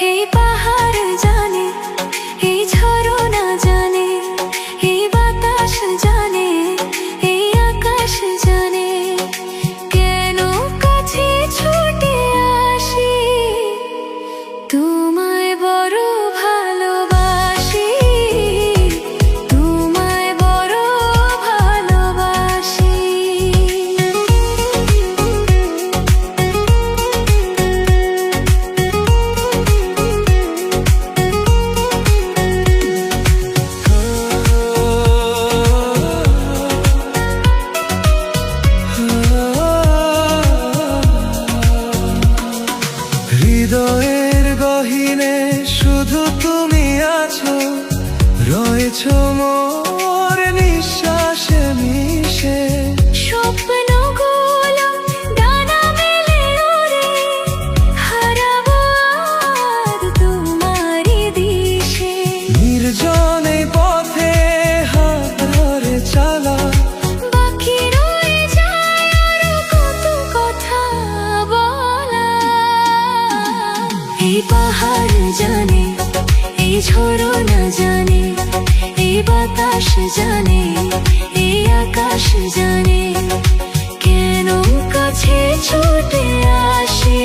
এই পাহাড় জানে, এই ঝরনা জানে, এই বাতাস জানে, এই আকাশ জানে, কেন কাছে ছুটে আসি, তোমায় বড় ভালোবাসি, তোমায় বড় ভালোবাসি। হৃদয়ের গহীনে শুধু তুমি আছো, রয়েছো মোর নিঃশ্বাসে মিশে। স্বপ্নগুলো ডানা মেলে ওরে, হারাবো আজ তোমারই দিশে। নির্জন এই পথে হাত ধরে চালা, বাকি রয়ে যায় আরো কত কথা বলা। এই পাহাড় জানে, এই ঝরনা জানে, এই বাতাস জানে, এই আকাশ জানে, কেন কাছে ছুটে আসি।